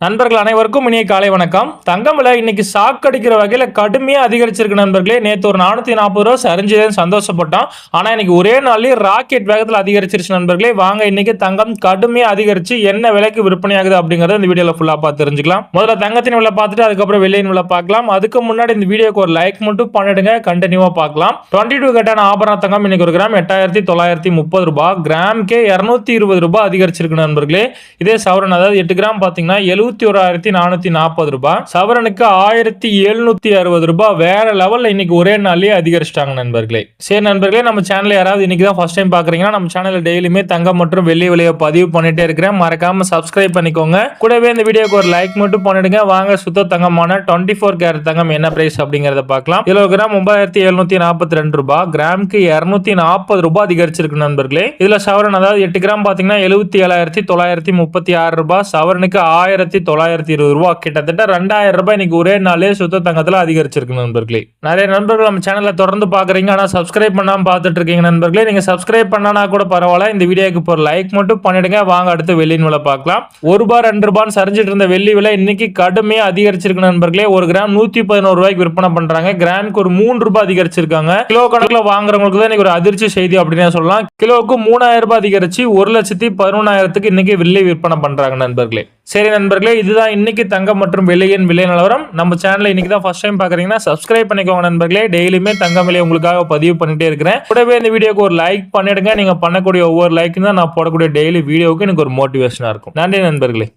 நண்பர்கள் அனைவருக்கும் இனிய காலை வணக்கம். தங்கம் விலை இன்னைக்கு ஷாக் அடிக்கிற வகையில் கடுமையாக அதிகரிச்சிருக்கு நண்பர்களே. நேற்று ஒரு 440 ரூபா சரிஞ்சதுன்னு சந்தோஷப்பட்டோம். ஆனால் இன்னைக்கு ஒரே நாள்லயே ராக்கெட் வேகத்தில் அதிகரிச்சிருச்சு நண்பர்களே. வாங்க இன்னைக்கு தங்கம் கடுமையாக அதிகரிச்சு என்ன விலைக்கு விற்பனை ஆகுது அப்படிங்கறத இந்த வீடியோல ஃபுல்லா பார்த்து தெரிஞ்சுக்கலாம். முதல்ல தங்கத்தின் விலை பார்த்துட்டு அதுக்கப்புறம் வெள்ளியின் விலை பார்க்கலாம். அதுக்கு முன்னாடி இந்த வீடியோக்கு ஒரு லைக் மட்டும் பண்ணிடுங்க, கண்டினியூவா பார்க்கலாம். 22 கட்டான ஆபரண தங்கம் இன்னைக்கு ஒரு கிராம் 8930 ரூபாய், கிராமுக்கே 220 ரூபாய் அதிகரிச்சிருக்கு நண்பர்களே. இதே சவரன் அதாவது 8 கிராம் பாத்தீங்கன்னா 71,440 ரூபாய், சவரனுக்கு 1760 ரூபாய். வேற லெவல்ல இன்னைக்கு ஒரே நாள்லயே அதிகரிச்சிட்டாங்க நண்பர்களே. சரி நண்பர்களே, நம்ம சேனல் யாராவது இன்னைக்கு தான் ஃபர்ஸ்ட் டைம் பாக்குறீங்கன்னா நம்ம சேனல்ல டெய்லியுமே தங்கம் மற்றும் வெள்ளி விலையை பதிவு பண்ணிட்டே இருக்கிறேன். மறக்காம சப்ஸ்கிரைப் பண்ணிக்கோங்க. கூடவே இந்த வீடியோக்கு ஒரு லைக் மட்டும் பண்ணிடுங்க. வாங்க சுத்த தங்கமான 24 கேரட் தங்கம் என்ன பிரைஸ் அப்படிங்கறத பார்க்கலாம். இதுல கிராம் 9742 ரூபாய், கிராமுக்கு 240 ரூபாய் அதிகரிச்சிருக்கு நண்பர்களே. இதுல சவரன் அதாவது 8 கிராம் பாத்தீங்கன்னா 77,936 ரூபாய், சவரனுக்கு 1920 ரூபாய், கிட்டத்தட்ட 2000 ரூபாய் இன்னைக்கு ஒரே நாளே சுத்த தங்கத்துல அதிகரிச்சிருக்கு நண்பர்களே. நிறைய நண்பர்கள் நம்ம சேனல்ல தொடர்ந்து பாக்குறீங்க, ஆனா சப்ஸ்கிரைப் பண்ணாம பார்த்துட்டு இருக்கீங்க நண்பர்களே. நீங்க சப்ஸ்கிரைப் பண்ணானா கூட பரவாயில்ல, இந்த வீடியோக்கு ஒரு லைக் மட்டும் பண்ணிடுங்க. வாங்க அடுத்து வெள்ளியின் விலை பார்க்கலாம். ₹1 ₹2 சரிஞ்சிட்டு இருந்த வெள்ளி விலை இன்னைக்கு கடுமையா அதிகரிச்சிருக்கு நண்பர்களே. ஒரு கிராம் 111 ரூபாய்க்கு விற்பனை பண்றாங்க. கிராமுக்கு ஒரு ₹3 அதிகரிச்சிருக்காங்க. கிலோ கணக்குல வாங்குறவங்களுக்கு தான் இன்னைக்கு ஒரு அதிர்ச்சி செய்தி அப்படின்னு சொல்லலாம். கிலோவுக்கு ₹3000 அதிகரிச்சு 1,11,000 இன்னைக்கு வெள்ளி விற்பனை பண்றாங்க நண்பர்களே. சரி நண்பர்களே, இதுதான் இன்னைக்கு தங்கம் மற்றும் வெள்ளியின் விலை நிலவரம். நம்ம சேனலை இன்னைக்கு தான் ஃபர்ஸ்ட் டைம் பாக்குறீங்கன்னா சப்ஸ்கிரைப் பண்ணிக்கோங்க நண்பர்களே. டெய்லியுமே தங்கம் விலை உங்களுக்காக பதிவு பண்ணிட்டே இருக்கிறேன். கூடவே இந்த வீடியோக்கு ஒரு லைக் பண்ணிடுங்க. நீங்க பண்ணக்கூடிய ஒவ்வொரு லைக்கும் தான் நான் போடக்கூடிய டெய்லி வீடியோவுக்கு எனக்கு ஒரு மோட்டிவேஷனா இருக்கும். நன்றி நண்பர்களே.